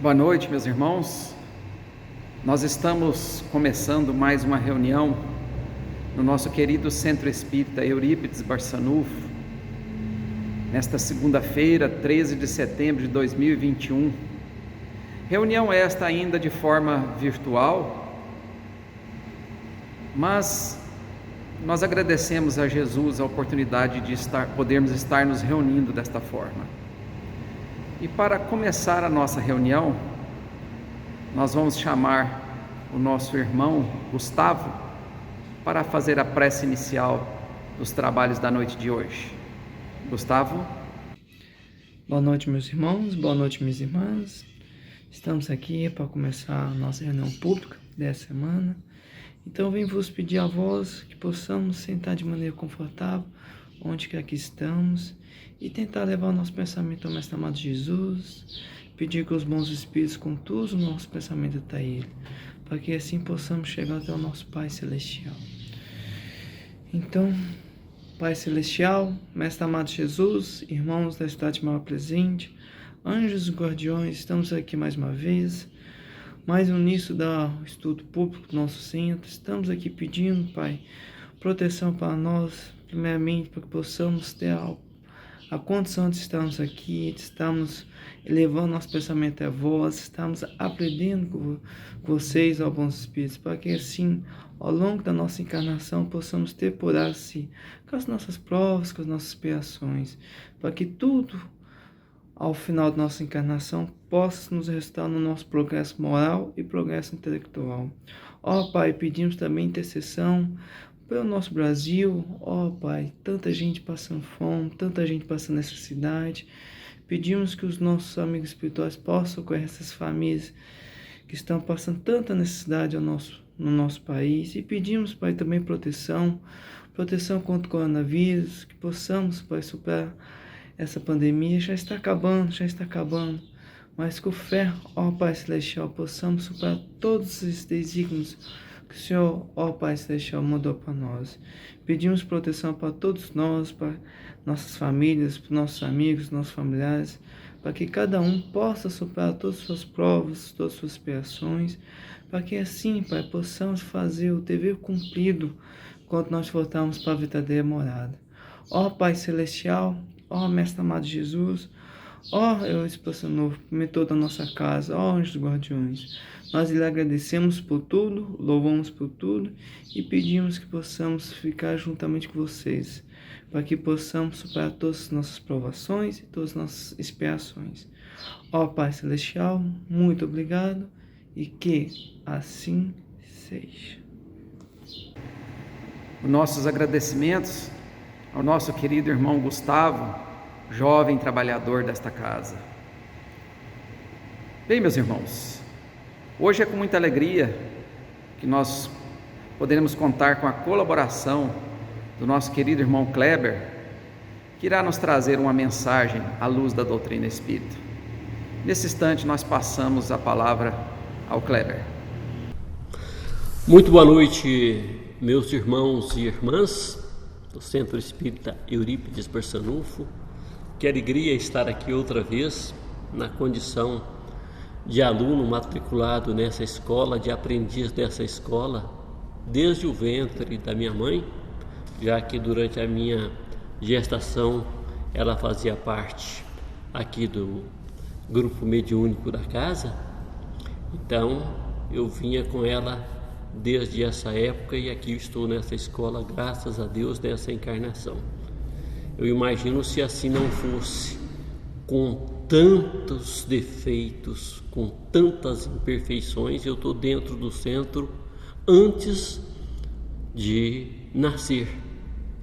Boa noite, meus irmãos. Nós estamos começando mais uma reunião no nosso querido Centro Espírita Eurípides Barçanufo, nesta segunda-feira, 13 de setembro de 2021. Reunião esta ainda de forma virtual, mas nós agradecemos a Jesus a oportunidade de podermos estar nos reunindo desta forma. E para começar a nossa reunião, nós vamos chamar o nosso irmão Gustavo para fazer a prece inicial dos trabalhos da noite de hoje. Gustavo? Boa noite, meus irmãos, boa noite, minhas irmãs. Estamos aqui para começar a nossa reunião pública dessa semana. Então, venho vos pedir a vós que possamos sentar de maneira confortável, onde quer que estamos, e tentar levar o nosso pensamento ao Mestre amado Jesus, pedir que os bons espíritos conduzam o nosso pensamento até Ele, para que assim possamos chegar até o nosso Pai Celestial. Então, Pai Celestial, Mestre amado Jesus, irmãos da Cidade Maior Presente, anjos e guardiões, estamos aqui mais uma vez, mais no início do estudo público do nosso centro. Estamos aqui pedindo, Pai, proteção para nós, primeiramente, para que possamos ter a condição de estarmos aqui, de estarmos elevando nosso pensamento a vós, estamos aprendendo com vocês, ó bons espíritos, para que assim, ao longo da nossa encarnação, possamos ter por si com as nossas provas, com as nossas expiações, para que tudo, ao final da nossa encarnação, possa nos resultar no nosso progresso moral e progresso intelectual. Ó Pai, pedimos também intercessão pelo nosso Brasil. Ó Pai, tanta gente passando fome, tanta gente passando necessidade. Pedimos que os nossos amigos espirituais possam socorrer essas famílias que estão passando tanta necessidade no nosso país. E pedimos, Pai, também proteção contra o coronavírus, que possamos, Pai, superar essa pandemia. Já está acabando, mas com fé, ó Pai Celestial, possamos superar todos esses desígnios que o Senhor, ó Pai Celestial, mandou para nós. Pedimos proteção para todos nós, para nossas famílias, para nossos amigos, nossos familiares, para que cada um possa superar todas as suas provas, todas as suas expiações, para que assim, Pai, possamos fazer o dever cumprido quando nós voltarmos para a verdadeira morada. Ó Pai Celestial, ó Mestre amado Jesus, ó Eurípides Barçanufo, mentor da nossa casa, ó anjos guardiões, nós lhe agradecemos por tudo, louvamos por tudo e pedimos que possamos ficar juntamente com vocês, para que possamos superar todas as nossas provações e todas as nossas expiações. Ó Pai Celestial, muito obrigado e que assim seja. Nossos agradecimentos ao nosso querido irmão Gustavo, jovem trabalhador desta casa. Bem, meus irmãos, hoje é com muita alegria que nós poderemos contar com a colaboração do nosso querido irmão Kleber, que irá nos trazer uma mensagem à luz da doutrina espírita. Nesse instante nós passamos a palavra ao Kleber. Muito boa noite, meus irmãos e irmãs do Centro Espírita Eurípides Barçanufo. Que alegria estar aqui outra vez na condição de aluno matriculado nessa escola, de aprendiz dessa escola, desde o ventre da minha mãe, já que durante a minha gestação ela fazia parte aqui do grupo mediúnico da casa. Então eu vinha com ela desde essa época e aqui estou nessa escola, graças a Deus, nessa encarnação. Eu imagino se assim não fosse, com tantos defeitos, com tantas imperfeições. Eu estou dentro do centro antes de nascer,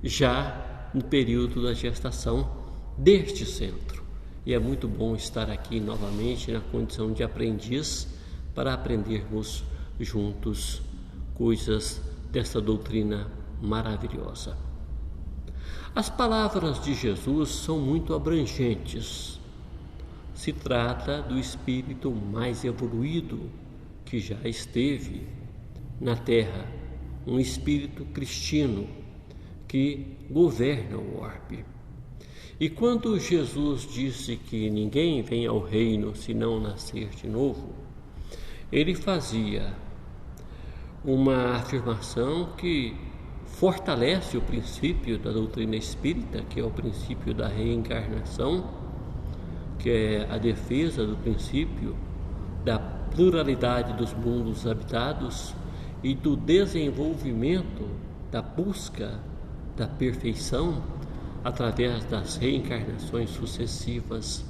já no período da gestação deste centro. E é muito bom estar aqui novamente na condição de aprendiz para aprendermos juntos coisas dessa doutrina maravilhosa. As palavras de Jesus são muito abrangentes. Se trata do espírito mais evoluído que já esteve na Terra, um espírito cristino que governa o orbe. E quando Jesus disse que ninguém vem ao reino se não nascer de novo, ele fazia uma afirmação que fortalece o princípio da doutrina espírita, que é o princípio da reencarnação, que é a defesa do princípio da pluralidade dos mundos habitados e do desenvolvimento da busca da perfeição através das reencarnações sucessivas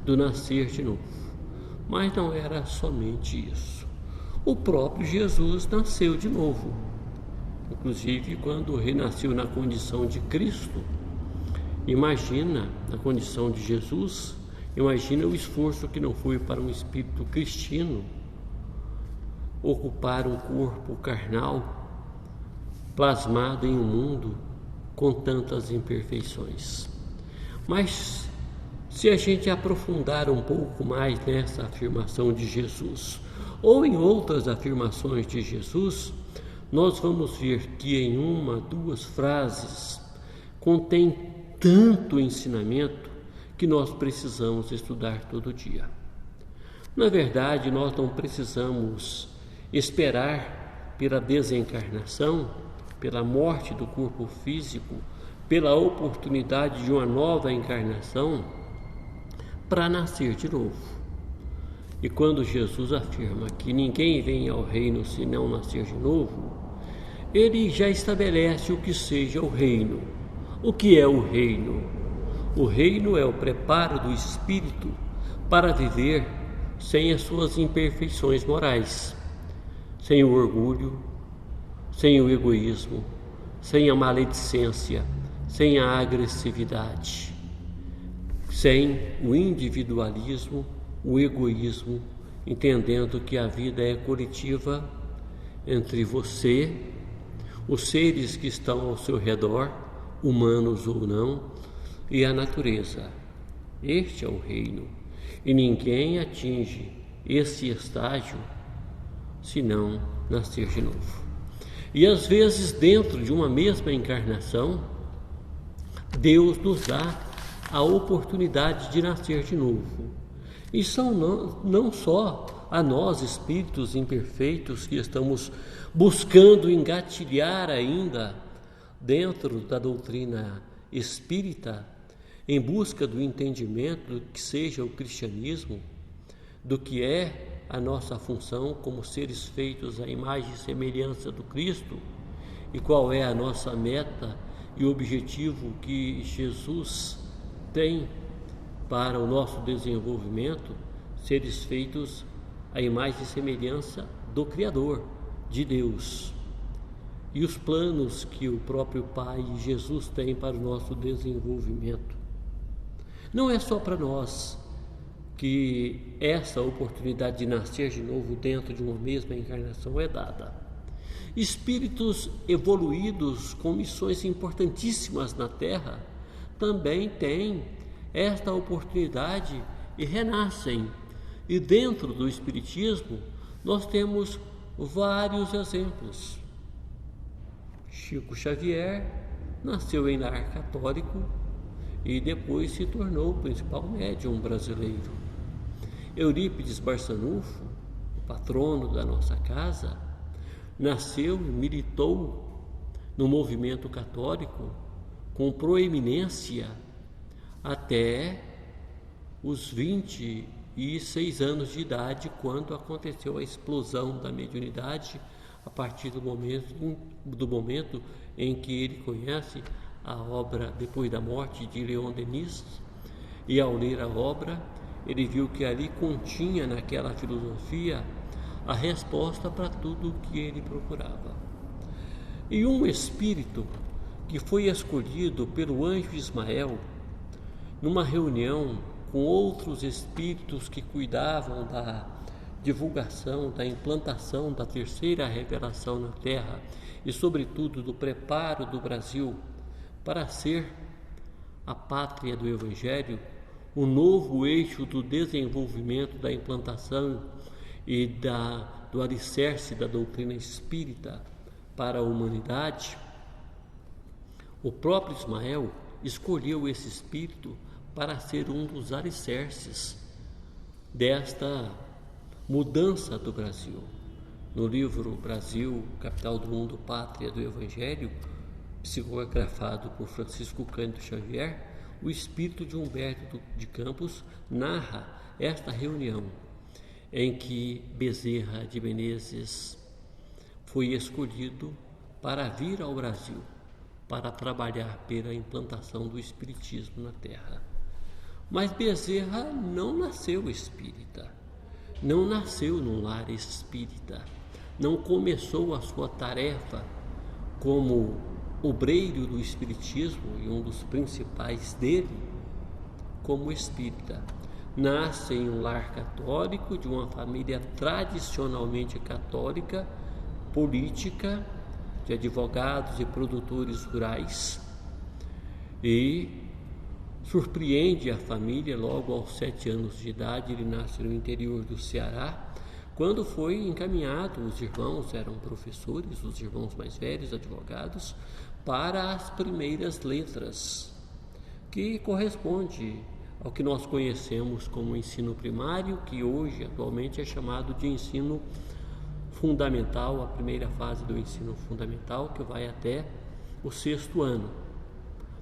do nascer de novo. Mas não era somente isso. O próprio Jesus nasceu de novo. Inclusive, quando renasceu na condição de Cristo, imagina, na condição de Jesus, imagina o esforço que não foi para um espírito cristino ocupar um corpo carnal plasmado em um mundo com tantas imperfeições. Mas se a gente aprofundar um pouco mais nessa afirmação de Jesus, ou em outras afirmações de Jesus, nós vamos ver que em uma, duas frases contém tanto ensinamento que nós precisamos estudar todo dia. Na verdade, nós não precisamos esperar pela desencarnação, pela morte do corpo físico, pela oportunidade de uma nova encarnação para nascer de novo. E quando Jesus afirma que ninguém vem ao reino se não nascer de novo, ele já estabelece o que seja o reino. O que é o reino? O reino é o preparo do espírito para viver sem as suas imperfeições morais, sem o orgulho, sem o egoísmo, sem a maledicência, sem a agressividade, sem o individualismo, o egoísmo, entendendo que a vida é coletiva entre você, os seres que estão ao seu redor, humanos ou não, e a natureza. Este é o reino, e ninguém atinge esse estágio se não nascer de novo. E às vezes, dentro de uma mesma encarnação, Deus nos dá a oportunidade de nascer de novo. E são não só a nós, espíritos imperfeitos, que estamos buscando engatilhar ainda dentro da doutrina espírita, em busca do entendimento do que seja o cristianismo, do que é a nossa função como seres feitos à imagem e semelhança do Cristo, e qual é a nossa meta e objetivo que Jesus tem para o nosso desenvolvimento, seres feitos à imagem e semelhança do Criador, de Deus, e os planos que o próprio Pai e Jesus tem para o nosso desenvolvimento. Não é só para nós que essa oportunidade de nascer de novo dentro de uma mesma encarnação é dada. Espíritos evoluídos com missões importantíssimas na Terra também têm esta oportunidade e renascem. E dentro do Espiritismo nós temos vários exemplos. Chico Xavier nasceu em lar católico e depois se tornou o principal médium brasileiro. Eurípides Barçanufo, o patrono da nossa casa, nasceu e militou no movimento católico com proeminência até os 26 anos de idade, quando aconteceu a explosão da mediunidade, a partir do momento em que ele conhece a obra depois da morte de Leon Denis, e ao ler a obra ele viu que ali continha naquela filosofia a resposta para tudo o que ele procurava. E um espírito que foi escolhido pelo anjo Ismael numa reunião com outros espíritos que cuidavam da divulgação, da implantação da terceira revelação na Terra e, sobretudo, do preparo do Brasil para ser a pátria do Evangelho, o novo eixo do desenvolvimento da implantação e do alicerce da doutrina espírita para a humanidade. O próprio Ismael escolheu esse espírito para ser um dos alicerces desta mudança do Brasil. No livro Brasil, Capital do Mundo, Pátria do Evangelho, psicografado por Francisco Cândido Xavier, o espírito de Humberto de Campos narra esta reunião em que Bezerra de Menezes foi escolhido para vir ao Brasil, para trabalhar pela implantação do espiritismo na terra. Mas Bezerra não nasceu espírita, não nasceu num lar espírita, não começou a sua tarefa como obreiro do espiritismo, e um dos principais dele, como espírita. Nasce em um lar católico, de uma família tradicionalmente católica, política, de advogados e produtores rurais, e surpreende a família logo aos 7 anos de idade. Ele nasce no interior do Ceará. Quando foi encaminhado, os irmãos eram professores, os irmãos mais velhos, advogados, para as primeiras letras, que corresponde ao que nós conhecemos como ensino primário, que hoje, atualmente, é chamado de ensino fundamental, a primeira fase do ensino fundamental, que vai até o 6º ano.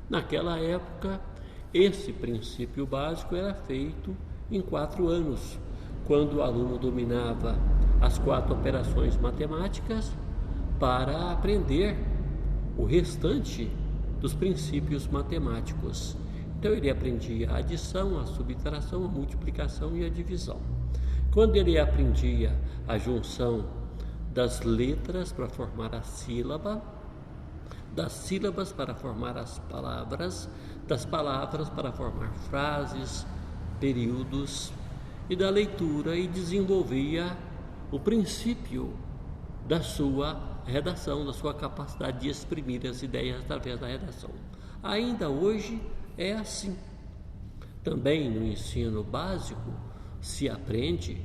Naquela época, esse princípio básico era feito em 4 anos, quando o aluno dominava as 4 operações matemáticas, para aprender o restante dos princípios matemáticos. Então ele aprendia a adição, a subtração, a multiplicação e a divisão. Quando ele aprendia a junção das letras para formar a sílaba, das sílabas para formar as palavras, das palavras para formar frases, períodos, e da leitura, e desenvolvia o princípio da sua redação, da sua capacidade de exprimir as ideias através da redação. Ainda hoje é assim. Também no ensino básico se aprende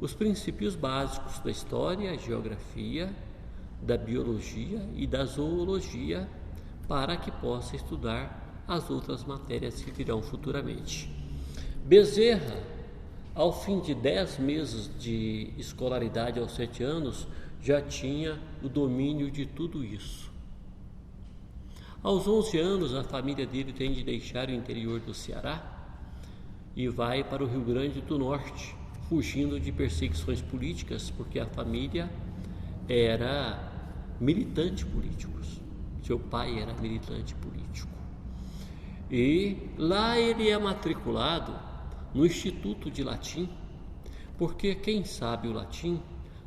os princípios básicos da história, geografia, da biologia e da zoologia, para que possa estudar as outras matérias que virão futuramente. Bezerra, ao fim de 10 meses de escolaridade, aos 7 anos, já tinha o domínio de tudo isso. Aos 11 anos, a família dele tem de deixar o interior do Ceará e vai para o Rio Grande do Norte, fugindo de perseguições políticas, porque a família era militante político. Seu pai era militante político. E lá ele é matriculado no Instituto de Latim, porque quem sabe o latim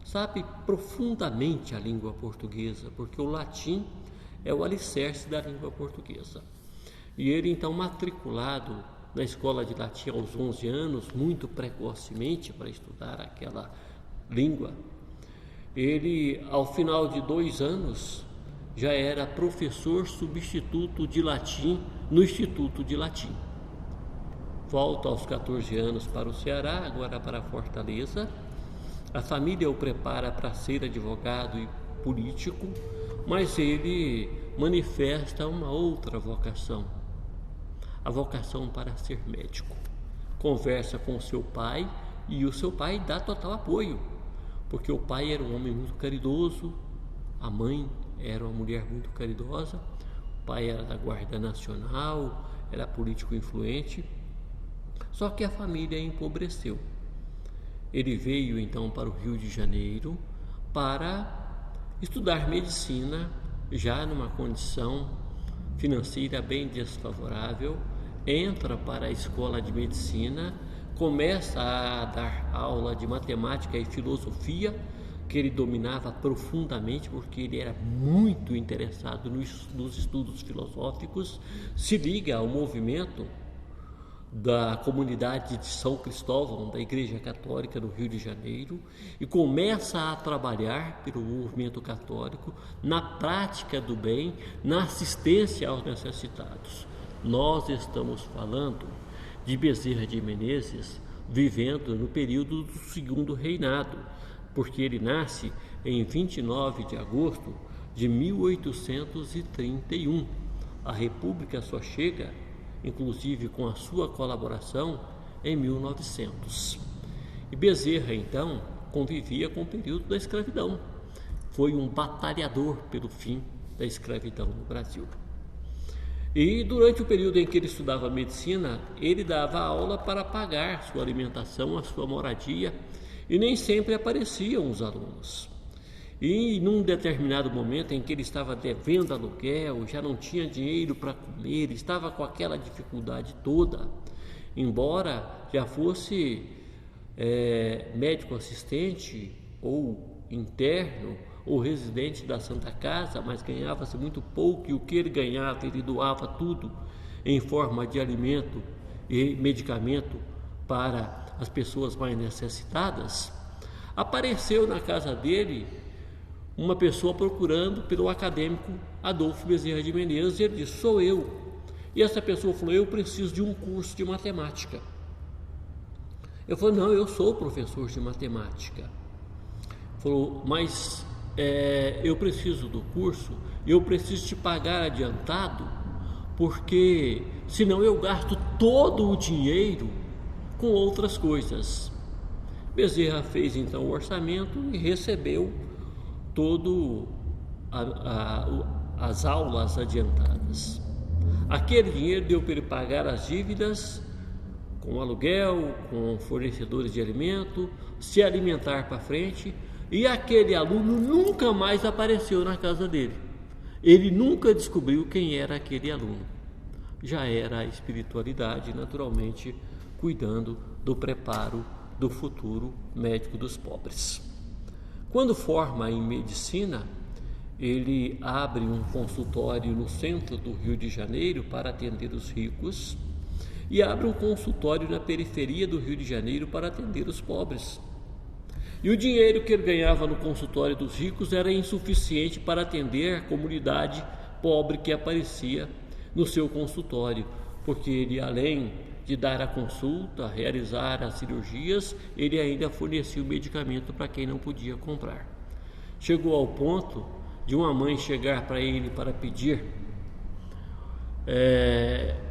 sabe profundamente a língua portuguesa, porque o latim é o alicerce da língua portuguesa. E ele então, matriculado na escola de latim aos 11 anos, muito precocemente para estudar aquela língua, ele, ao final de 2 anos, já era professor substituto de latim no Instituto de Latim. Volta aos 14 anos para o Ceará, agora para Fortaleza. A família o prepara para ser advogado e político, mas ele manifesta uma outra vocação, a vocação para ser médico. Conversa com o seu pai e o seu pai dá total apoio, porque o pai era um homem muito caridoso, a mãe era uma mulher muito caridosa, o pai era da Guarda Nacional, era político influente. Só que a família empobreceu. Ele veio então para o Rio de Janeiro para estudar medicina, já numa condição financeira bem desfavorável. Entra para a escola de medicina, começa a dar aula de matemática e filosofia, que ele dominava profundamente, porque ele era muito interessado nos estudos filosóficos. Se liga ao movimento da comunidade de São Cristóvão, da Igreja Católica do Rio de Janeiro, e começa a trabalhar pelo movimento católico na prática do bem, na assistência aos necessitados. Nós estamos falando de Bezerra de Menezes vivendo no período do Segundo Reinado, porque ele nasce em 29 de agosto de 1831, A República só chega, inclusive com a sua colaboração, em 1900. E Bezerra, então, convivia com o período da escravidão. Foi um batalhador pelo fim da escravidão no Brasil. E durante o período em que ele estudava medicina, ele dava aula para pagar sua alimentação, a sua moradia, e nem sempre apareciam os alunos. E num determinado momento em que ele estava devendo aluguel, já não tinha dinheiro para comer, estava com aquela dificuldade toda, embora já fosse médico assistente ou interno ou residente da Santa Casa, mas ganhava-se muito pouco, e o que ele ganhava ele doava tudo em forma de alimento e medicamento para as pessoas mais necessitadas. Apareceu na casa dele uma pessoa procurando pelo acadêmico Adolfo Bezerra de Menezes, e ele disse: sou eu. E essa pessoa falou: eu preciso de um curso de matemática. Eu falei: não, eu sou professor de matemática. Falou: mas eu preciso do curso, eu preciso te pagar adiantado, porque senão eu gasto todo o dinheiro com outras coisas. Bezerra fez então o orçamento e recebeu todo as aulas adiantadas. Aquele dinheiro deu para ele pagar as dívidas com aluguel, com fornecedores de alimento, se alimentar para frente, e aquele aluno nunca mais apareceu na casa dele. Ele nunca descobriu quem era aquele aluno. Já era a espiritualidade, naturalmente, cuidando do preparo do futuro médico dos pobres. Quando forma em medicina, ele abre um consultório no centro do Rio de Janeiro para atender os ricos, e abre um consultório na periferia do Rio de Janeiro para atender os pobres. E o dinheiro que ele ganhava no consultório dos ricos era insuficiente para atender a comunidade pobre que aparecia no seu consultório, porque ele, além de dar a consulta, realizar as cirurgias, ele ainda fornecia o medicamento para quem não podia comprar. Chegou ao ponto de uma mãe chegar para ele para pedir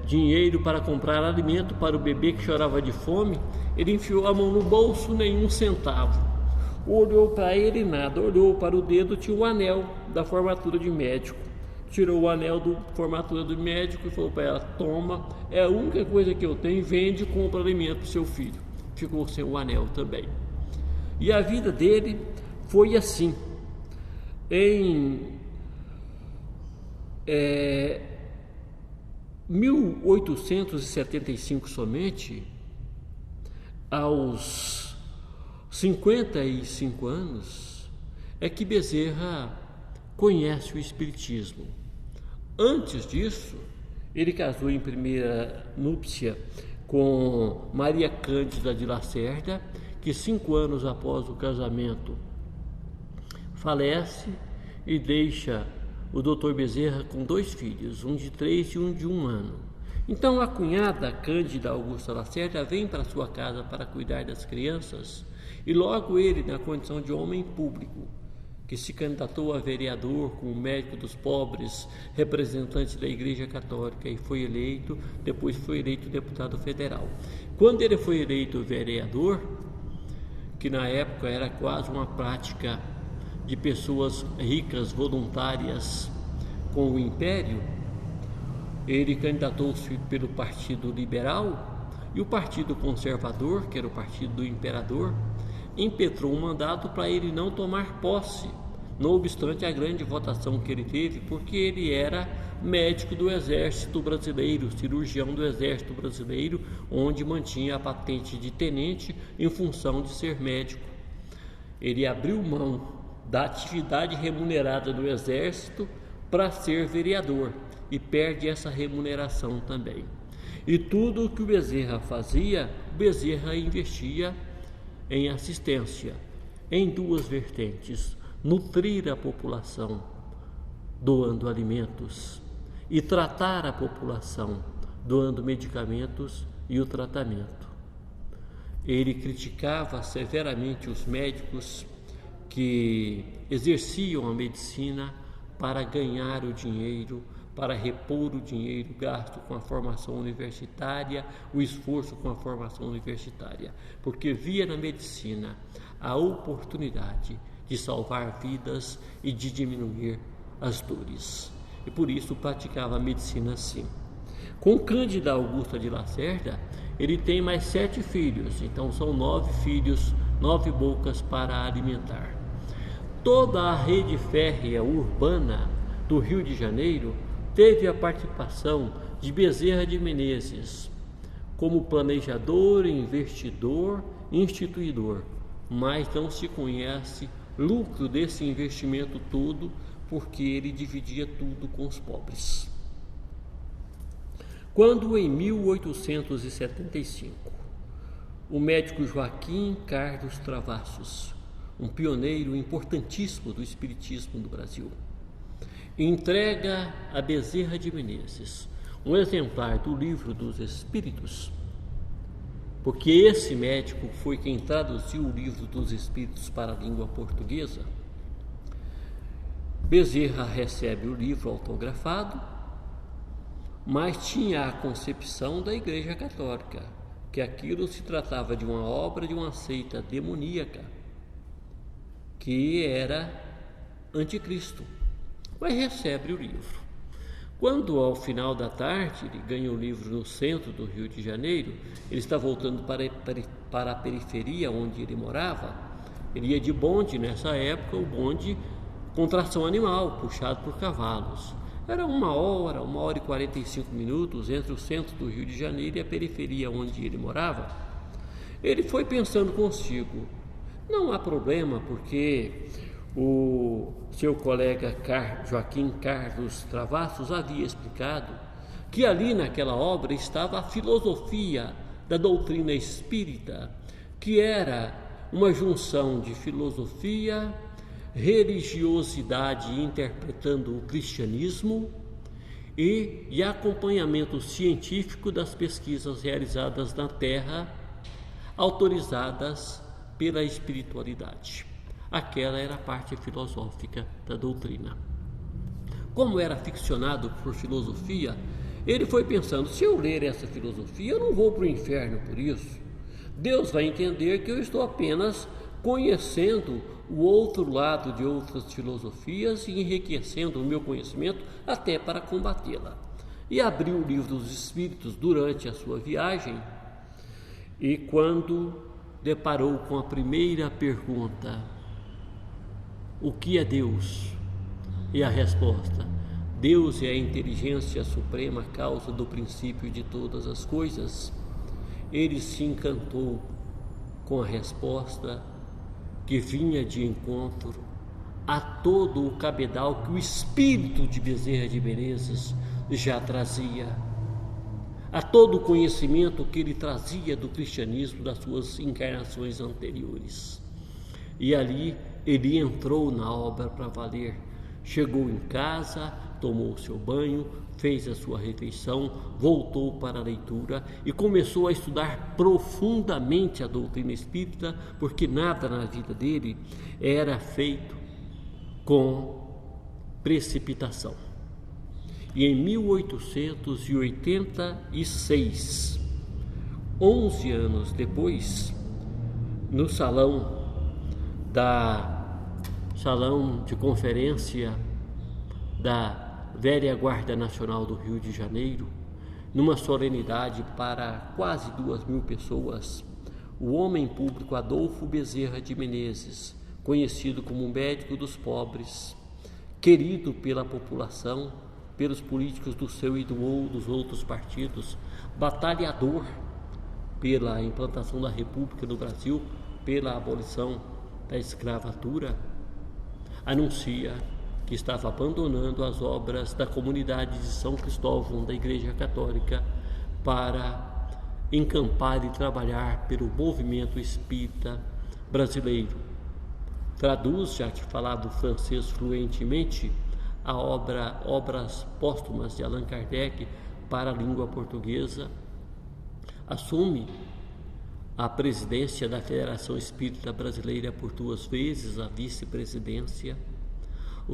dinheiro para comprar alimento para o bebê que chorava de fome. Ele enfiou a mão no bolso, nenhum centavo. Olhou para ele, nada. Olhou para o dedo, tinha o anel da formatura de médico. Tirou o anel da formatura do médico e falou para ela: toma, é a única coisa que eu tenho, vende e compra alimento para o seu filho. Ficou sem o anel também. E a vida dele foi assim. Em 1875 somente, aos 55 anos, é que Bezerra conhece o Espiritismo. Antes disso, ele casou em primeira núpcia com Maria Cândida de Lacerda, que 5 anos após o casamento falece e deixa o Dr. Bezerra com 2 filhos, um de 3 e um de 1 ano. Então a cunhada Cândida Augusta Lacerda vem para sua casa para cuidar das crianças, e logo ele, na condição de homem público, que se candidatou a vereador como médico dos pobres, representante da Igreja Católica, e foi eleito, depois foi eleito deputado federal. Quando ele foi eleito vereador, que na época era quase uma prática de pessoas ricas voluntárias com o Império, ele candidatou-se pelo Partido Liberal, e o Partido Conservador, que era o partido do imperador, impetrou um mandato para ele não tomar posse, não obstante a grande votação que ele teve, porque ele era médico do Exército Brasileiro, cirurgião do Exército Brasileiro, onde mantinha a patente de tenente em função de ser médico. Ele abriu mão da atividade remunerada do Exército para ser vereador e perde essa remuneração também. E tudo o que o Bezerra fazia, Bezerra investia em assistência, em 2 vertentes: nutrir a população, doando alimentos, e tratar a população, doando medicamentos e o tratamento. Ele criticava severamente os médicos que exerciam a medicina para ganhar o dinheiro, para repor o dinheiro gasto com a formação universitária, o esforço com a formação universitária, porque via na medicina a oportunidade de salvar vidas e de diminuir as dores. E por isso praticava a medicina assim. Com Cândida Augusta de Lacerda, ele tem mais 7 filhos, então são 9 filhos, 9 bocas para alimentar. Toda a rede férrea urbana do Rio de Janeiro teve a participação de Bezerra de Menezes como planejador, investidor, instituidor, mas não se conhece lucro desse investimento todo, porque ele dividia tudo com os pobres. Quando em 1875 o médico Joaquim Carlos Travassos, um pioneiro importantíssimo do espiritismo no Brasil, entrega a Bezerra de Menezes um exemplar do Livro dos Espíritos, porque esse médico foi quem traduziu o Livro dos Espíritos para a língua portuguesa. Bezerra recebe o livro autografado, mas tinha a concepção da Igreja Católica, que aquilo se tratava de uma obra de uma seita demoníaca, que era anticristo, mas recebe o livro. Quando ao final da tarde ele ganha o livro no centro do Rio de Janeiro, ele está voltando para a periferia onde ele morava. Ele ia de bonde, nessa época o bonde com tração animal, puxado por cavalos. Era 1h e 45 minutos entre o centro do Rio de Janeiro e a periferia onde ele morava. Ele foi pensando consigo, não há problema, porque o seu colega Joaquim Carlos Travassos havia explicado que ali naquela obra estava a filosofia da doutrina espírita, que era uma junção de filosofia, religiosidade interpretando o cristianismo e acompanhamento científico das pesquisas realizadas na Terra, autorizadas pela espiritualidade. Aquela era a parte filosófica da doutrina. Como era aficionado por filosofia, ele foi pensando, se eu ler essa filosofia, eu não vou para o inferno por isso. Deus vai entender que eu estou apenas conhecendo o outro lado de outras filosofias e enriquecendo o meu conhecimento até para combatê-la. E abriu o Livro dos Espíritos durante a sua viagem, e quando deparou com a primeira pergunta, o que é Deus? E a resposta, Deus é a inteligência suprema, causa do princípio de todas as coisas. Ele se encantou com a resposta que vinha de encontro a todo o cabedal que o espírito de Bezerra de Menezes já trazia, a todo o conhecimento que ele trazia do cristianismo das suas encarnações anteriores. E ali ele entrou na obra para valer. Chegou em casa, tomou seu banho, fez a sua refeição, voltou para a leitura e começou a estudar profundamente a doutrina espírita, porque nada na vida dele era feito com precipitação. E em 1886, 11 anos depois, no salão de conferência da Velha Guarda Nacional do Rio de Janeiro, numa solenidade para quase 2.000 pessoas, o homem público Adolfo Bezerra de Menezes, conhecido como o médico dos pobres, querido pela população, pelos políticos do seu e dos outros partidos, batalhador pela implantação da República no Brasil, pela abolição da escravatura, anuncia que estava abandonando as obras da comunidade de São Cristóvão da Igreja Católica para encampar e trabalhar pelo movimento espírita brasileiro. Traduz, já que falava francês fluentemente, a Obras Póstumas de Allan Kardec para a língua portuguesa, assume a presidência da Federação Espírita Brasileira por 2 vezes, a vice-presidência,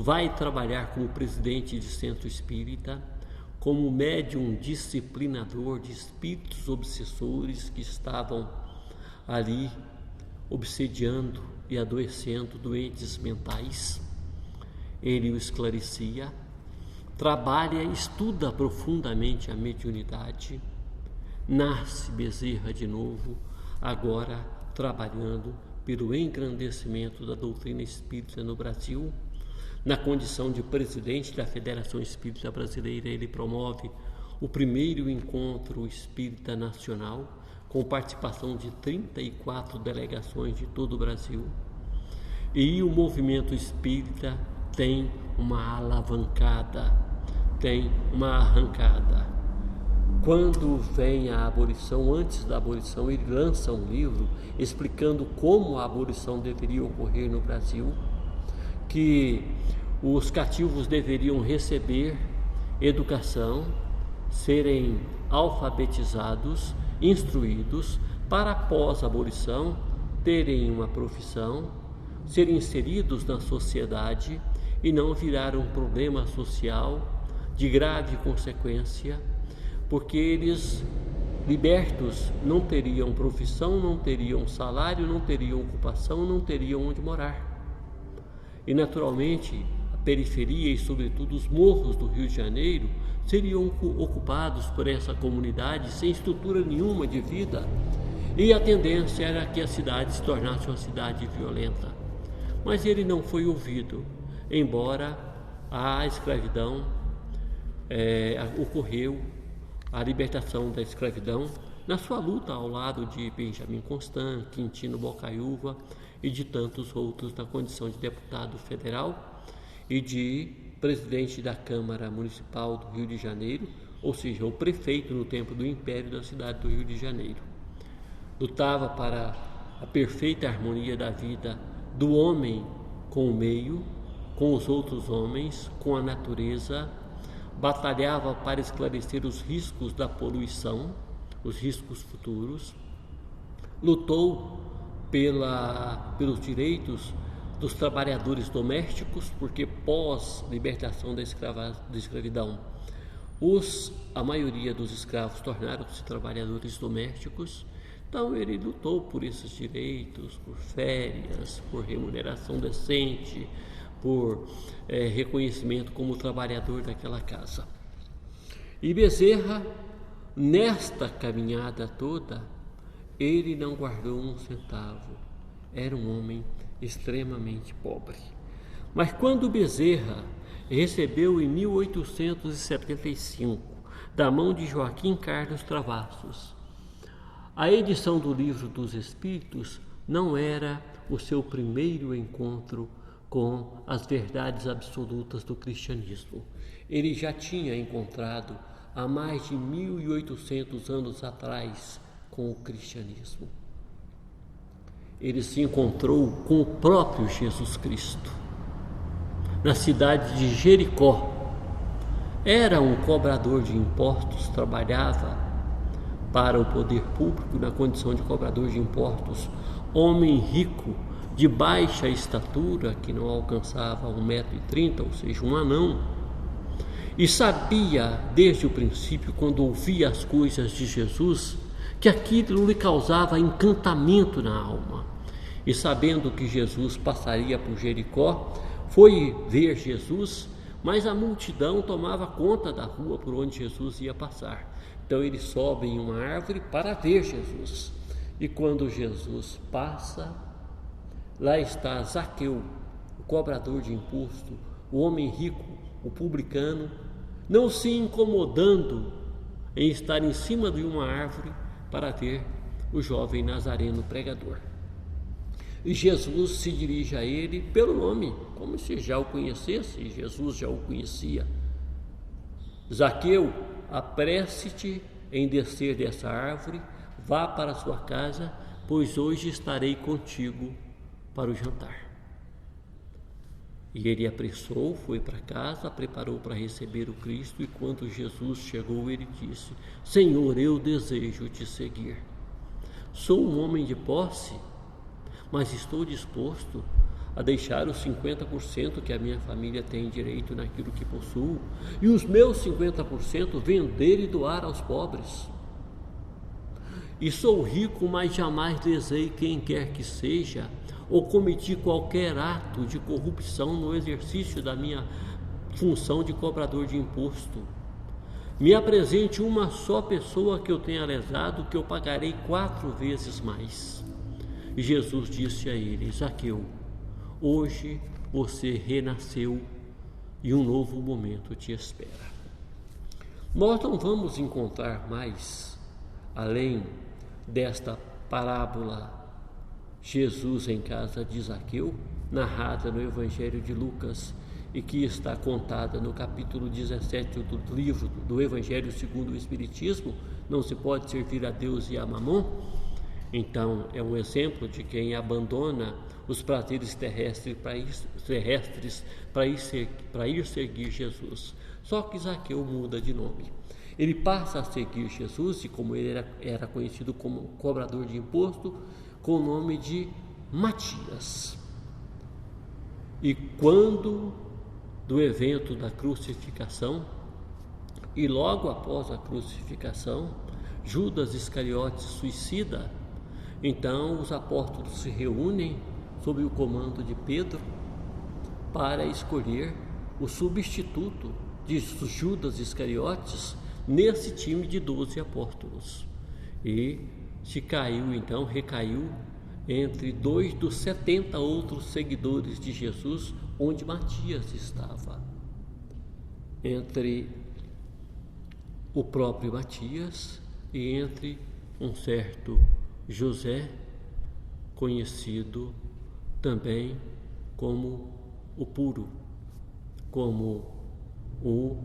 vai trabalhar como presidente de centro espírita, como médium disciplinador de espíritos obsessores que estavam ali obsediando e adoecendo doentes mentais. Ele o esclarecia, trabalha e estuda profundamente a mediunidade. Nasce Bezerra de novo, agora trabalhando pelo engrandecimento da doutrina espírita no Brasil. Na condição de presidente da Federação Espírita Brasileira, ele promove o primeiro encontro espírita nacional, com participação de 34 delegações de todo o Brasil. E o movimento espírita tem uma alavancada, tem uma arrancada. Quando vem a abolição, antes da abolição, ele lança um livro explicando como a abolição deveria ocorrer no Brasil, que os cativos deveriam receber educação, serem alfabetizados, instruídos, para após a abolição terem uma profissão, serem inseridos na sociedade e não virar um problema social de grave consequência, porque eles, libertos, não teriam profissão, não teriam salário, não teriam ocupação, não teriam onde morar. E naturalmente a periferia e sobretudo os morros do Rio de Janeiro seriam ocupados por essa comunidade sem estrutura nenhuma de vida, e a tendência era que a cidade se tornasse uma cidade violenta. Mas ele não foi ouvido, embora a escravidão ocorreu, a libertação da escravidão, na sua luta ao lado de Benjamin Constant, Quintino Bocaiúva e de tantos outros, na condição de deputado federal e de presidente da Câmara Municipal do Rio de Janeiro, ou seja, o prefeito no tempo do Império da cidade do Rio de Janeiro. Lutava para a perfeita harmonia da vida do homem com o meio, com os outros homens, com a natureza, batalhava para esclarecer os riscos da poluição, os riscos futuros, lutou pelos direitos dos trabalhadores domésticos, porque pós-libertação da escravidão, a maioria dos escravos tornaram-se trabalhadores domésticos. Então ele lutou por esses direitos, por férias, por remuneração decente, por reconhecimento como trabalhador daquela casa. E Bezerra, nesta caminhada toda, ele não guardou um centavo. Era um homem extremamente pobre. Mas quando Bezerra recebeu em 1875, da mão de Joaquim Carlos Travassos, a edição do Livro dos Espíritos, não era o seu primeiro encontro com as verdades absolutas do cristianismo. Ele já tinha encontrado há mais de 1800 anos atrás com o cristianismo. Ele se encontrou com o próprio Jesus Cristo na cidade de Jericó. Era um cobrador de impostos, trabalhava para o poder público na condição de cobrador de impostos, homem rico, de baixa estatura, que não alcançava 1,30 m, ou seja, um anão, e sabia desde o princípio, quando ouvia as coisas de Jesus, que aquilo lhe causava encantamento na alma. E sabendo que Jesus passaria por Jericó, foi ver Jesus, mas a multidão tomava conta da rua por onde Jesus ia passar. Então ele sobe em uma árvore para ver Jesus. E quando Jesus passa, lá está Zaqueu, o cobrador de imposto, o homem rico, o publicano, não se incomodando em estar em cima de uma árvore para ver o jovem nazareno pregador. E Jesus se dirige a ele pelo nome, como se já o conhecesse, e Jesus já o conhecia. Zaqueu, apresse-te em descer dessa árvore, vá para a sua casa, pois hoje estarei contigo para o jantar. E ele apressou, foi para casa, preparou para receber o Cristo, e quando Jesus chegou, ele disse: Senhor, eu desejo te seguir. Sou um homem de posse, mas estou disposto a deixar os 50% que a minha família tem direito naquilo que possuo, e os meus 50% vender e doar aos pobres. E sou rico, mas jamais lesei quem quer que seja, ou cometi qualquer ato de corrupção no exercício da minha função de cobrador de imposto. Me apresente uma só pessoa que eu tenha lesado, que eu pagarei 4 vezes mais. E Jesus disse a ele: Zaqueu, hoje você renasceu e um novo momento te espera. Nós não vamos encontrar mais, além desta parábola, Jesus em casa de Zaqueu, narrada no Evangelho de Lucas e que está contada no capítulo 17 do livro do Evangelho segundo o Espiritismo, não se pode servir a Deus e a Mamon. Então é um exemplo de quem abandona os prazeres terrestres para ir seguir Jesus. Só que Zaqueu muda de nome. Ele passa a seguir Jesus, e como ele era conhecido como cobrador de imposto, com o nome de Matias. E quando do evento da crucificação, e logo após a crucificação, Judas Iscariotes suicida, então os apóstolos se reúnem sob o comando de Pedro para escolher o substituto de Judas Iscariotes nesse time de 12 apóstolos. E recaiu entre 2 dos 70 outros seguidores de Jesus, onde Matias estava. Entre o próprio Matias e entre um certo José, conhecido também como o puro, como o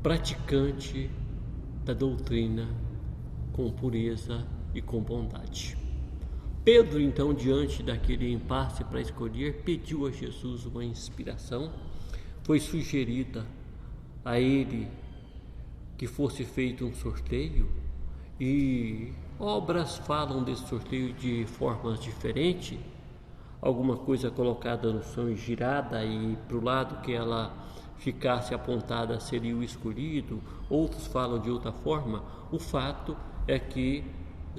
praticante da doutrina com pureza e com bondade. Pedro, então, diante daquele impasse para escolher, pediu a Jesus uma inspiração. Foi sugerida a ele que fosse feito um sorteio, e obras falam desse sorteio de formas diferentes. Alguma coisa colocada no chão e girada, e para o lado que ela ficasse apontada seria o escolhido. Outros falam de outra forma. O fato é que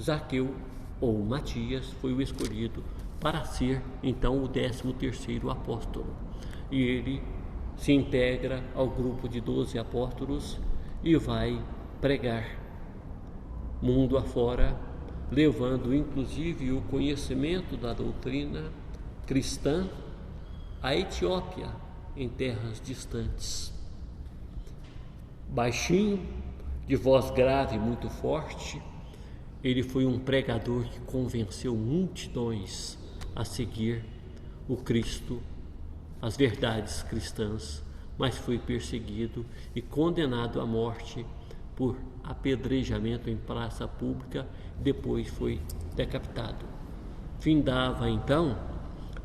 Zaqueu, ou Matias, foi o escolhido para ser então o 13º apóstolo, e ele se integra ao grupo de 12 apóstolos e vai pregar mundo afora, levando inclusive o conhecimento da doutrina cristã à Etiópia, em terras distantes. Baixinho, de voz grave muito forte, ele foi um pregador que convenceu multidões a seguir o Cristo, as verdades cristãs, mas foi perseguido e condenado à morte por apedrejamento em praça pública, depois foi decapitado. Findava então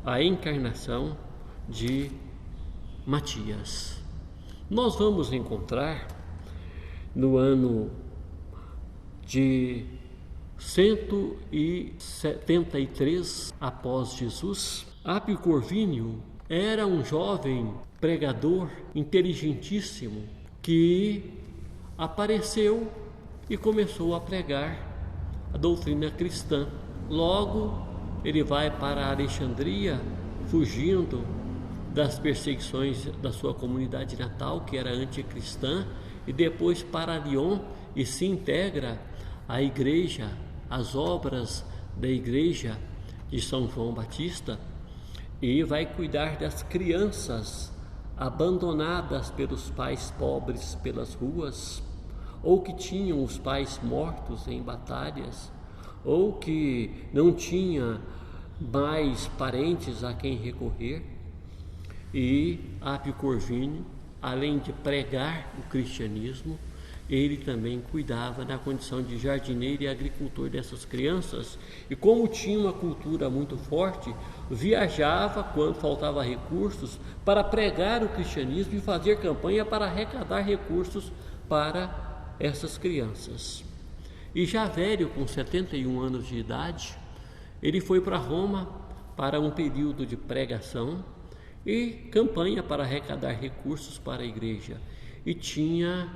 a encarnação de Matias. Nós vamos encontrar no ano de 173 após Jesus, Apio Corvínio era um jovem pregador inteligentíssimo que apareceu e começou a pregar a doutrina cristã. Logo ele vai para Alexandria, fugindo das perseguições da sua comunidade natal, que era anticristã, e depois para Lyon e se integra à igreja, às obras da igreja de São João Batista, e vai cuidar das crianças abandonadas pelos pais pobres pelas ruas, ou que tinham os pais mortos em batalhas, ou que não tinha mais parentes a quem recorrer. E Apio Corvínio, além de pregar o cristianismo, ele também cuidava da condição de jardineiro e agricultor dessas crianças, e como tinha uma cultura muito forte, viajava quando faltava recursos para pregar o cristianismo e fazer campanha para arrecadar recursos para essas crianças. E já velho, com 71 anos de idade, ele foi para Roma para um período de pregação e campanha para arrecadar recursos para a igreja. E tinha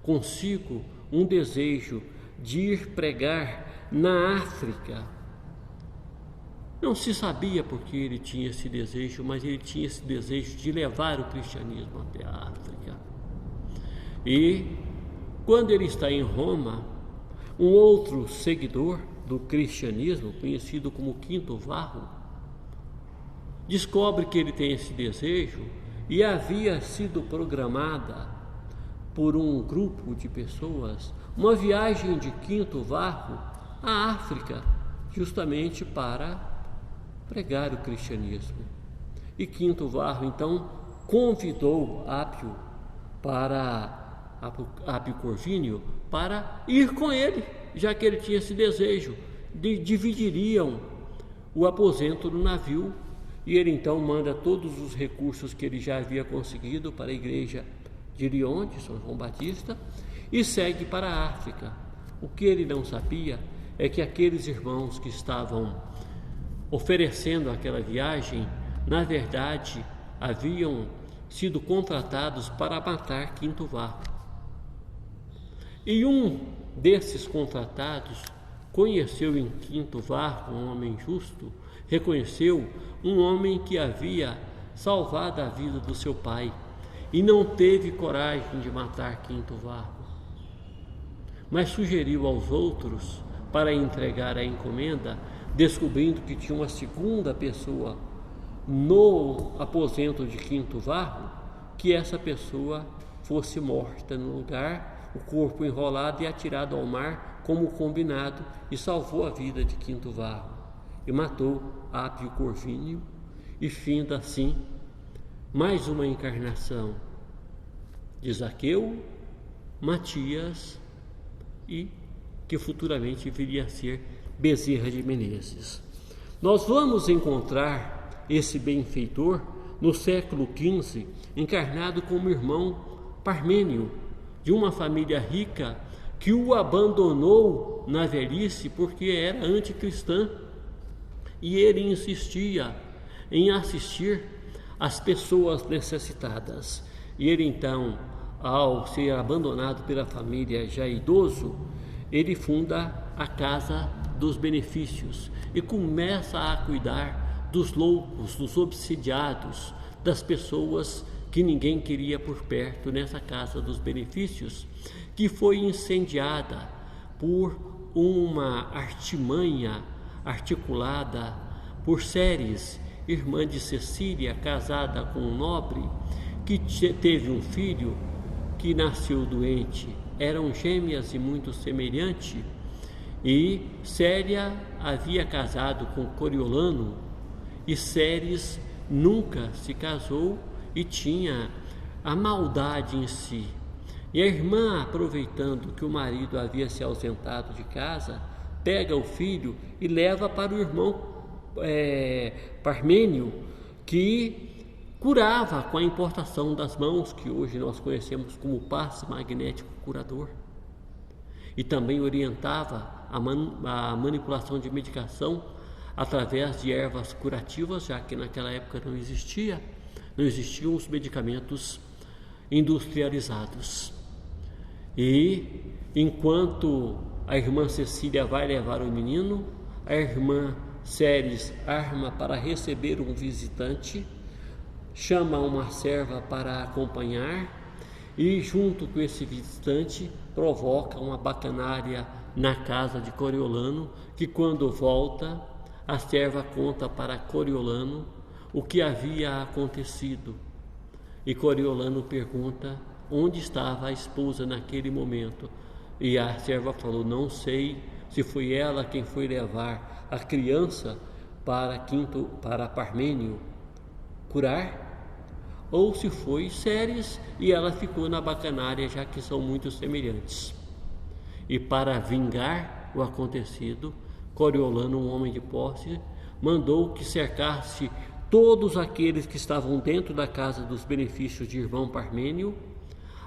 consigo um desejo de ir pregar na África. Não se sabia porque ele tinha esse desejo, mas ele tinha esse desejo de levar o cristianismo até a África. E quando ele está em Roma, um outro seguidor do cristianismo, conhecido como Quinto Varro, descobre que ele tem esse desejo e havia sido programada por um grupo de pessoas uma viagem de Quinto Varro à África, justamente para pregar o cristianismo. E Quinto Varro então convidou Apio Corvínio para ir com ele, já que ele tinha esse desejo. Dividiriam o aposento do navio, e ele então manda todos os recursos que ele já havia conseguido para a igreja de Lyon, de São João Batista, e segue para a África. O que ele não sabia é que aqueles irmãos que estavam oferecendo aquela viagem, na verdade, haviam sido contratados para matar Quinto Varro. E um desses contratados conheceu em Quinto Varro um homem justo, reconheceu um homem que havia salvado a vida do seu pai e não teve coragem de matar Quinto Varro, mas sugeriu aos outros para entregar a encomenda, descobrindo que tinha uma segunda pessoa no aposento de Quinto Varro, que essa pessoa fosse morta no lugar, o corpo enrolado e atirado ao mar como combinado, e salvou a vida de Quinto Varro e matou Apio Corvínio, e finda assim mais uma encarnação de Zaqueu, Matias e que futuramente viria a ser Bezerra de Menezes. Nós vamos encontrar esse benfeitor no século XV, encarnado como irmão Parmênio, de uma família rica que o abandonou na velhice porque era anticristã, e ele insistia em assistir as pessoas necessitadas. E ele então, ao ser abandonado pela família já idoso, ele funda a Casa dos Benefícios e começa a cuidar dos loucos, dos obsidiados, das pessoas que ninguém queria por perto, nessa Casa dos Benefícios, que foi incendiada por uma artimanha articulada por Ceres, irmã de Cecília, casada com um nobre, que teve um filho que nasceu doente. Eram gêmeas e muito semelhantes, e Célia havia casado com Coriolano, e Ceres nunca se casou e tinha a maldade em si. E a irmã, aproveitando que o marido havia se ausentado de casa, pega o filho e leva para o irmão Parmênio, que curava com a importação das mãos, que hoje nós conhecemos como passe magnético curador, e também orientava a manipulação de medicação através de ervas curativas, já que naquela época não existiam os medicamentos industrializados. E enquanto a irmã Cecília vai levar o menino, a irmã Ceres arma para receber um visitante, chama uma serva para acompanhar, e junto com esse visitante provoca uma bacanária na casa de Coriolano, que quando volta, a serva conta para Coriolano o que havia acontecido. E Coriolano pergunta onde estava a esposa naquele momento. E a serva falou: não sei se foi ela quem foi levar a criança para Parmênio curar, ou se foi Ceres e ela ficou na bacanária, já que são muito semelhantes. E para vingar o acontecido, Coriolano, um homem de posse, mandou que cercasse todos aqueles que estavam dentro da Casa dos Benefícios de irmão Parmênio,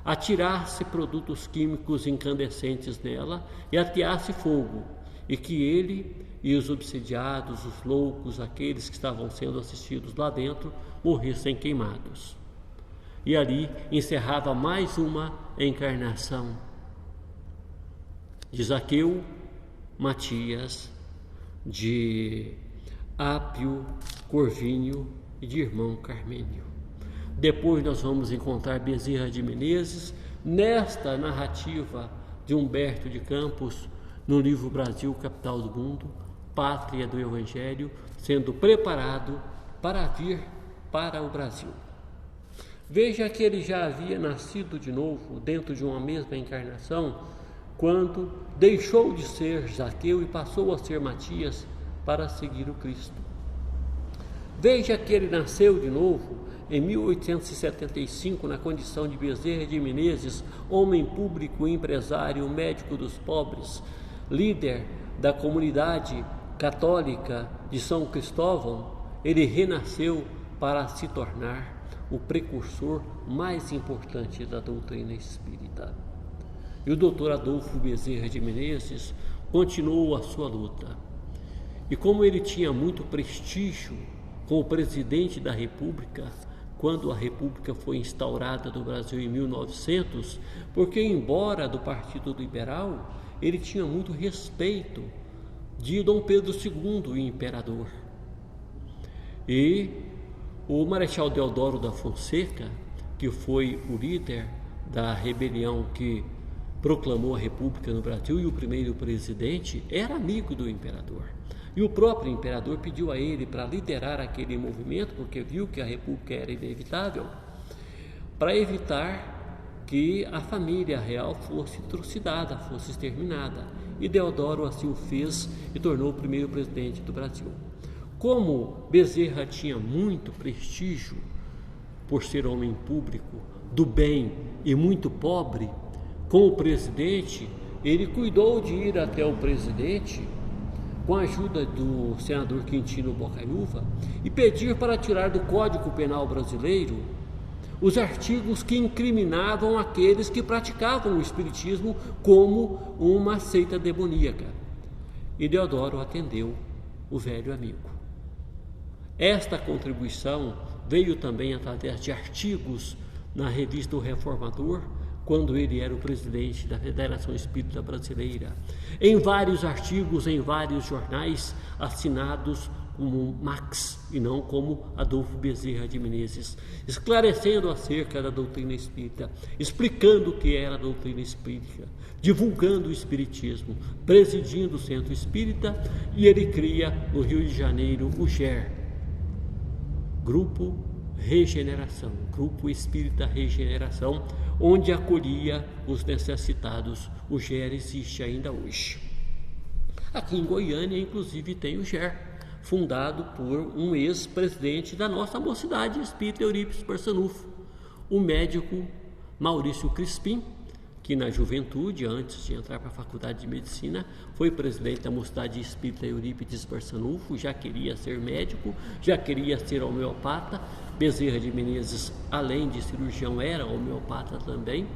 atirasse produtos químicos incandescentes nela e ateasse fogo. e que ele e os obsidiados, os loucos, aqueles que estavam sendo assistidos lá dentro, morressem queimados. E ali encerrava mais uma encarnação de Zaqueu, Matias, de Ápio, Corvínio e de irmão Carmênio. Depois nós vamos encontrar Bezerra de Menezes nesta narrativa de Humberto de Campos no livro Brasil, Capital do Mundo, Pátria do Evangelho, sendo preparado para vir para o Brasil. Veja que ele já havia nascido de novo dentro de uma mesma encarnação quando deixou de ser Zaqueu e passou a ser Matias para seguir o Cristo. Veja que ele nasceu de novo em 1875 na condição de Bezerra de Menezes, homem público, empresário, médico dos pobres, líder da comunidade católica de São Cristóvão. Ele renasceu para se tornar o precursor mais importante da doutrina espírita. E o doutor Adolfo Bezerra de Menezes continuou a sua luta. E como ele tinha muito prestígio como presidente da República, quando a República foi instaurada no Brasil em 1900, porque embora do Partido Liberal, ele tinha muito respeito de Dom Pedro II, o imperador. E o Marechal Deodoro da Fonseca, que foi o líder da rebelião que proclamou a República no Brasil e o primeiro presidente, era amigo do imperador. E o próprio imperador pediu a ele para liderar aquele movimento, porque viu que a República era inevitável, para evitar que a família real fosse trucidada, fosse exterminada. E Deodoro assim o fez e tornou o primeiro presidente do Brasil. Como Bezerra tinha muito prestígio por ser homem público, do bem e muito pobre, com o presidente, ele cuidou de ir até o presidente com a ajuda do senador Quintino Bocaiúva e pedir para tirar do Código Penal brasileiro os artigos que incriminavam aqueles que praticavam o espiritismo como uma seita demoníaca. E Deodoro atendeu o velho amigo. Esta contribuição veio também através de artigos na revista O Reformador, quando ele era o presidente da Federação Espírita Brasileira, em vários artigos, em vários jornais, assinados como Max e não como Adolfo Bezerra de Menezes, esclarecendo acerca da doutrina espírita, explicando o que era a doutrina espírita, divulgando o espiritismo, presidindo o centro espírita, e ele cria no Rio de Janeiro o GER, Grupo Regeneração, Grupo Espírita Regeneração, onde acolhia os necessitados. O GER existe ainda hoje. Aqui em Goiânia, inclusive, tem o GER, fundado por um ex-presidente da nossa mocidade espírita Eurípides Barçanufo, o médico Maurício Crispim, que na juventude, antes de entrar para a Faculdade de Medicina, foi presidente da Mocidade Espírita Eurípides Barçanufo, já queria ser médico, já queria ser homeopata. Bezerra de Menezes, além de cirurgião, era homeopata também,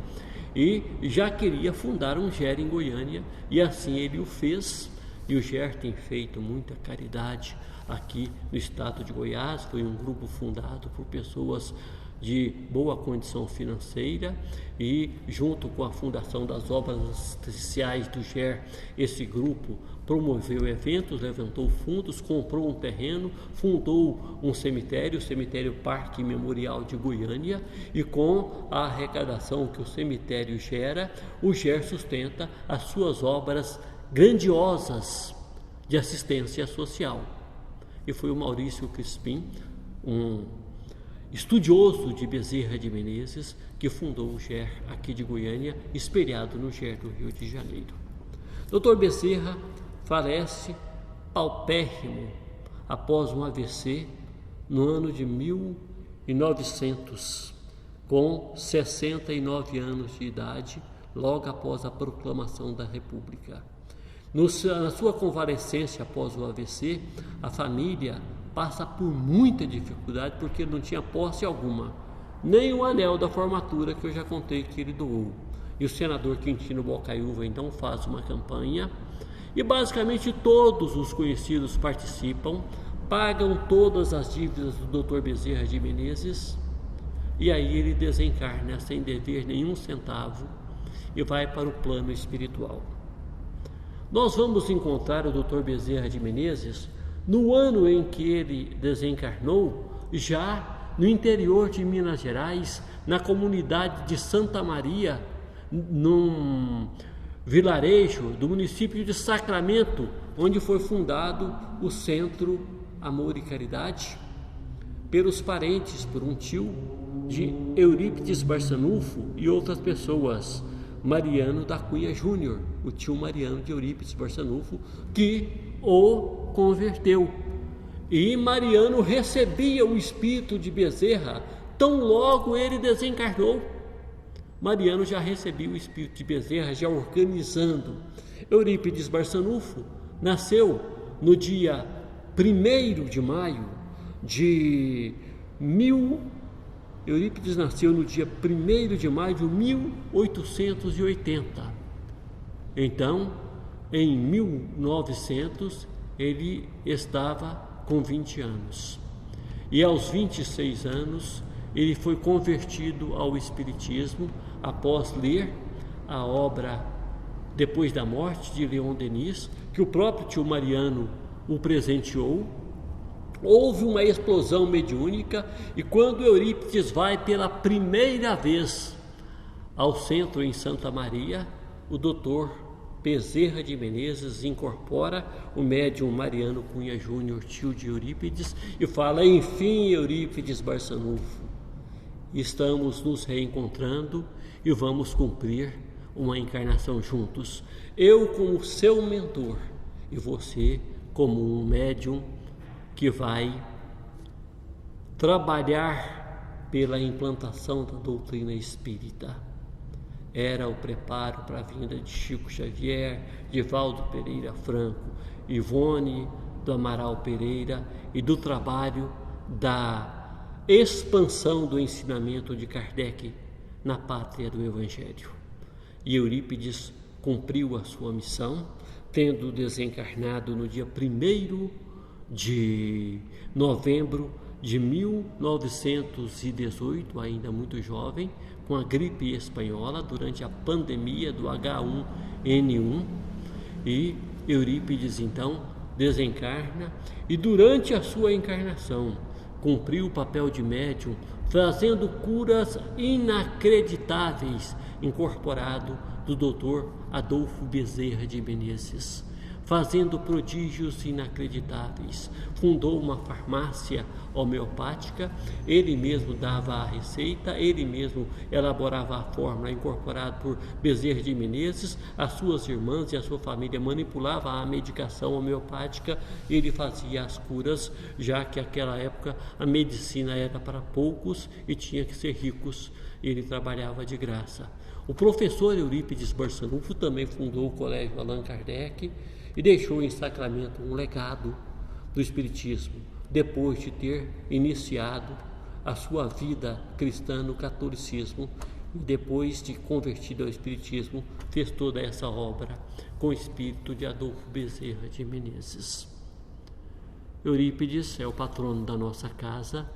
e já queria fundar um GER em Goiânia, e assim ele o fez. E o GER tem feito muita caridade aqui no estado de Goiás. Foi um grupo fundado por pessoas de boa condição financeira, e junto com a fundação das obras assistenciais do GER, esse grupo promoveu eventos, levantou fundos, comprou um terreno, fundou um cemitério, o Cemitério Parque Memorial de Goiânia, e com a arrecadação que o cemitério gera, o GER sustenta as suas obras grandiosas de assistência social. E foi o Maurício Crispim, um estudioso de Bezerra de Menezes, que fundou o GER aqui de Goiânia, espelhado no GER do Rio de Janeiro. Dr. Bezerra falece paupérrimo após um AVC no ano de 1900, com 69 anos de idade, logo após a proclamação da República. Na sua convalescência após o AVC, a família passa por muita dificuldade porque não tinha posse alguma, nem o anel da formatura que eu já contei que ele doou. E o senador Quintino Bocaiúva então faz uma campanha E basicamente todos os conhecidos participam, pagam todas as dívidas do Dr. Bezerra de Menezes, e aí ele desencarna sem dever nenhum centavo e vai para o plano espiritual. Nós vamos encontrar o Dr. Bezerra de Menezes no ano em que ele desencarnou, já no interior de Minas Gerais, na comunidade de Santa Maria, num vilarejo do município de Sacramento, onde foi fundado o Centro Amor e Caridade, pelos parentes, por um tio de Eurípides Barçanufo e outras pessoas, Mariano da Cunha Júnior, o tio Mariano de Eurípides Barçanufo, que o converteu. E Mariano recebia o espírito de Bezerra tão logo ele desencarnou. Mariano já recebia o espírito de Bezerra, já organizando. Eurípides Barçanufo nasceu no dia 1º de maio de Eurípides nasceu no dia 1º de maio de 1880. Então, em 1900, ele estava com 20 anos. E aos 26 anos, ele foi convertido ao Espiritismo após ler a obra Depois da Morte, de Leon Denis, que o próprio tio Mariano o presenteou. Houve uma explosão mediúnica e quando Eurípides vai pela primeira vez ao centro em Santa Maria, o doutor Bezerra de Menezes incorpora o médium Mariano Cunha Júnior, tio de Eurípides, e fala: enfim, Eurípides Barçanufo, estamos nos reencontrando e vamos cumprir uma encarnação juntos. Eu como seu mentor e você como um médium que vai trabalhar pela implantação da doutrina espírita. Era o preparo para a vinda de Chico Xavier, de Valdo Pereira Franco, Ivone do Amaral Pereira e do trabalho da expansão do ensinamento de Kardec na pátria do Evangelho. E Eurípides cumpriu a sua missão, tendo desencarnado no dia 1º de novembro de 1918, ainda muito jovem, com a gripe espanhola durante a pandemia do H1N1, e Eurípides então desencarna e durante a sua encarnação cumpriu o papel de médium, trazendo curas inacreditáveis, incorporado do Dr. Adolfo Bezerra de Menezes, fazendo prodígios inacreditáveis. Fundou uma farmácia homeopática, ele mesmo dava a receita, ele mesmo elaborava a fórmula, incorporado por Bezerra de Menezes. As suas irmãs e a sua família manipulavam a medicação homeopática, ele fazia as curas, já que naquela época a medicina era para poucos e tinha que ser ricos, ele trabalhava de graça. O professor Eurípides Barçanufo também fundou o Colégio Allan Kardec e deixou em Sacramento um legado do Espiritismo, depois de ter iniciado a sua vida cristã no catolicismo, e depois de convertido ao Espiritismo, fez toda essa obra com o espírito de Adolfo Bezerra de Menezes. Eurípides é o patrono da nossa casa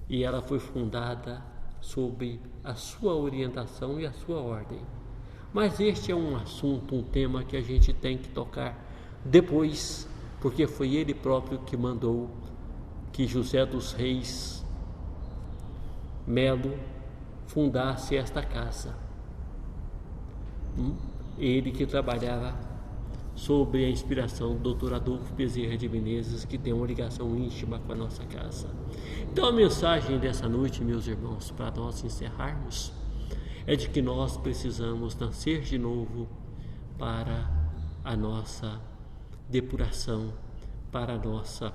e ela foi fundada sob a sua orientação e a sua ordem. Mas este é um assunto, um tema que a gente tem que tocar depois, porque foi ele próprio que mandou que José dos Reis Melo fundasse esta casa. Ele que trabalhava sob a inspiração do Dr. Adolfo Bezerra de Menezes, que tem uma ligação íntima com a nossa casa. Então a mensagem dessa noite, meus irmãos, para nós encerrarmos, é de que nós precisamos nascer de novo para a nossa depuração, para a nossa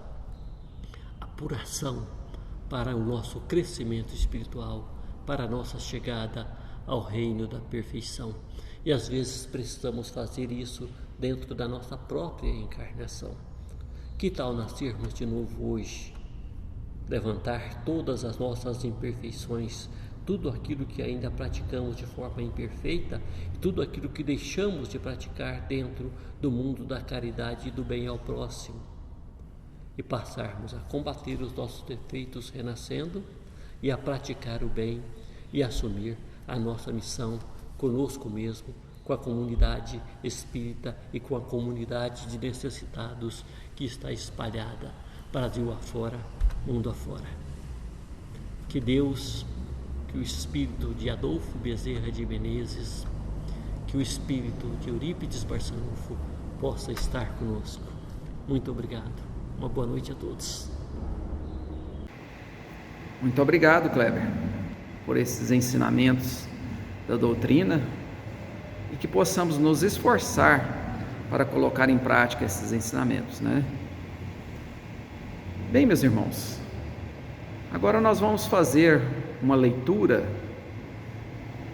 apuração, para o nosso crescimento espiritual, para a nossa chegada ao reino da perfeição. E às vezes precisamos fazer isso dentro da nossa própria encarnação. Que tal nascermos de novo hoje? Levantar todas as nossas imperfeições, tudo aquilo que ainda praticamos de forma imperfeita, tudo aquilo que deixamos de praticar dentro do mundo da caridade e do bem ao próximo, e passarmos a combater os nossos defeitos renascendo e a praticar o bem e assumir a nossa missão conosco mesmo, com a comunidade espírita e com a comunidade de necessitados que está espalhada Brasil afora, mundo afora. Que Deus, que o espírito de Adolfo Bezerra de Menezes, que o espírito de Eurípides Barçanufo possa estar conosco. Muito obrigado. Uma boa noite a todos. Muito obrigado, Kleber, por esses ensinamentos da doutrina e que possamos nos esforçar para colocar em prática esses ensinamentos, né? Bem, meus irmãos, agora nós vamos fazer uma leitura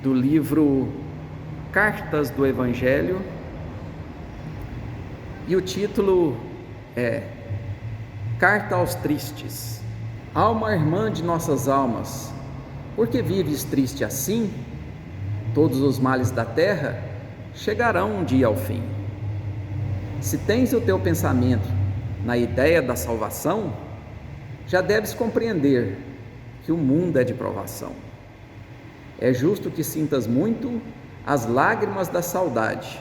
do livro Cartas do Evangelho e o título é Carta aos Tristes. Alma irmã de nossas almas, por que vives triste assim? Todos os males da terra chegarão um dia ao fim. Se tens o teu pensamento na ideia da salvação, já deves compreender que o mundo é de provação. É justo que sintas muito as lágrimas da saudade,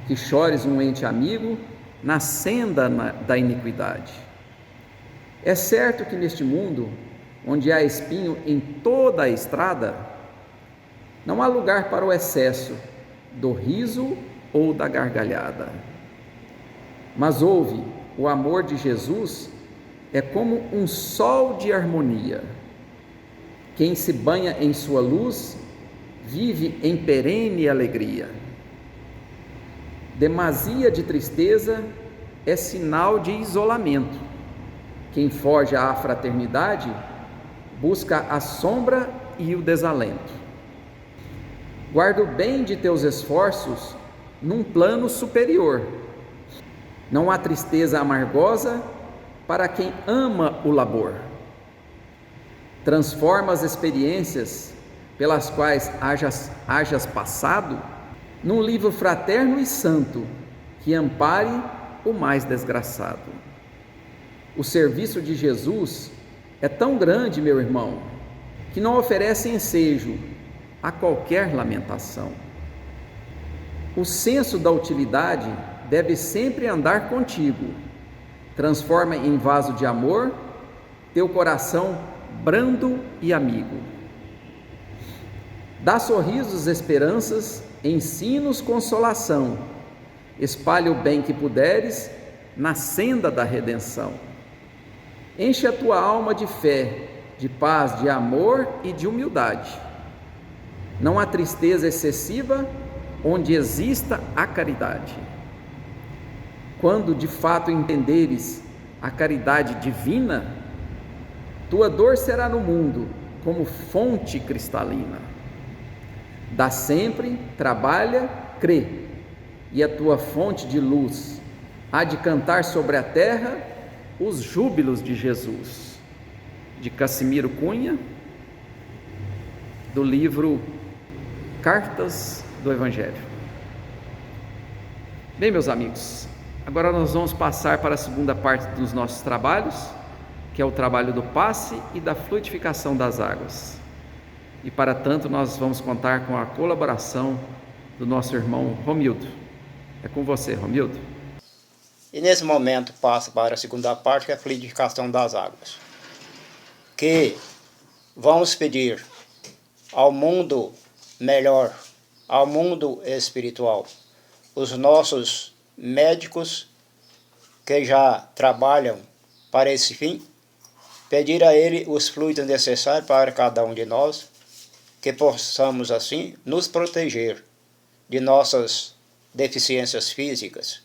que chores um ente amigo na senda da iniquidade. É certo que neste mundo, onde há espinho em toda a estrada, não há lugar para o excesso do riso ou da gargalhada. Mas ouve, o amor de Jesus é como um sol de harmonia. Quem se banha em sua luz vive em perene alegria. Demasia de tristeza é sinal de isolamento. Quem foge à fraternidade busca a sombra e o desalento. Guarda o bem de teus esforços num plano superior. Não há tristeza amargosa para quem ama o labor. Transforma as experiências pelas quais hajas passado num livro fraterno e santo que ampare o mais desgraçado. O serviço de Jesus é tão grande, meu irmão, que não oferece ensejo a qualquer lamentação. O senso da utilidade deve sempre andar contigo. Transforma em vaso de amor teu coração brando e amigo. Dá sorrisos, esperanças, ensinos, consolação. Espalha o bem que puderes na senda da redenção. Enche a tua alma de fé, de paz, de amor e de humildade. Não há tristeza excessiva onde exista a caridade. Quando de fato entenderes a caridade divina, tua dor será no mundo como fonte cristalina. Dá sempre, trabalha, crê, e a tua fonte de luz há de cantar sobre a terra os júbilos de Jesus. De Cassimiro Cunha, do livro Cartas do Evangelho. Bem, meus amigos, agora nós vamos passar para a segunda parte dos nossos trabalhos, que é o trabalho do passe e da fluidificação das águas. E para tanto nós vamos contar com a colaboração do nosso irmão Romildo. É com você, Romildo. E nesse momento passa para a segunda parte, que é a fluidificação das águas. Que vamos pedir ao mundo melhor, ao mundo espiritual, os nossos médicos que já trabalham para esse fim, pedir a ele os fluidos necessários para cada um de nós, que possamos assim nos proteger de nossas deficiências físicas.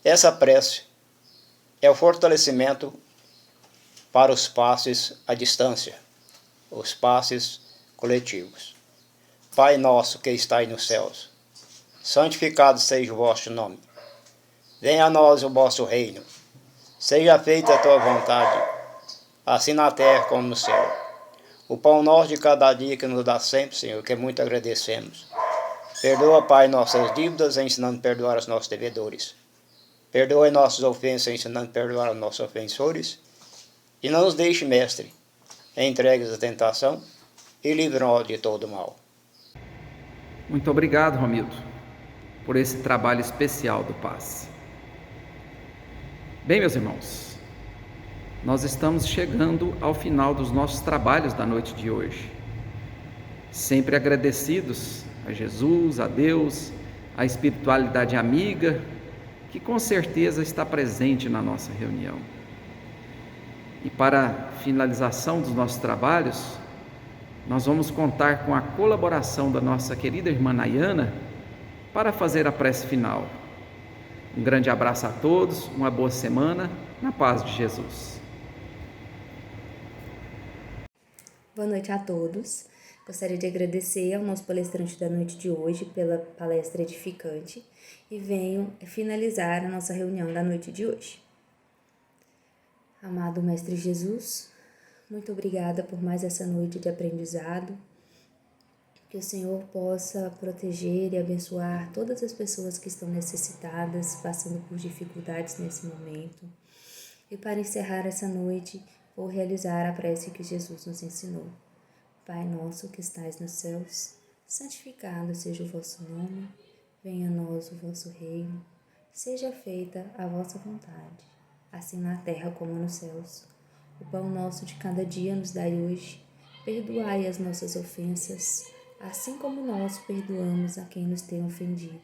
Essa prece é o fortalecimento para os passes à distância, os passes coletivos. Pai nosso que estais nos céus, santificado seja o vosso nome. Venha a nós o vosso reino. Seja feita a tua vontade, assim na terra como no céu. O pão nosso de cada dia que nos dá sempre, Senhor, que muito agradecemos. Perdoa, Pai, nossas dívidas, ensinando a perdoar os nossos devedores. Perdoa nossas ofensas, ensinando a perdoar os nossos ofensores. E não nos deixe, Mestre, entregues à tentação e livre-nos de todo mal. Muito obrigado, Romildo, por esse trabalho especial do passe. Bem, meus irmãos, nós estamos chegando ao final dos nossos trabalhos da noite de hoje. Sempre agradecidos a Jesus, a Deus, a espiritualidade amiga, que com certeza está presente na nossa reunião. E para a finalização dos nossos trabalhos, nós vamos contar com a colaboração da nossa querida irmã Nayana para fazer a prece final. Um grande abraço a todos, uma boa semana, na paz de Jesus. Boa noite a todos. Gostaria de agradecer ao nosso palestrante da noite de hoje pela palestra edificante e venho finalizar a nossa reunião da noite de hoje. Amado Mestre Jesus, muito obrigada por mais essa noite de aprendizado. Que o Senhor possa proteger e abençoar todas as pessoas que estão necessitadas, passando por dificuldades nesse momento. E para encerrar essa noite, vou realizar a prece que Jesus nos ensinou. Pai nosso que estais nos céus, santificado seja o vosso nome, venha a nós o vosso reino, seja feita a vossa vontade, assim na terra como nos céus. O pão nosso de cada dia nos dai hoje, perdoai as nossas ofensas, assim como nós perdoamos a quem nos tem ofendido.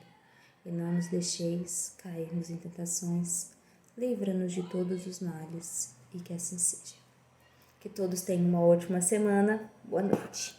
E não nos deixeis cairmos em tentações, livra-nos de todos os males, e que assim seja. Que todos tenham uma ótima semana. Boa noite.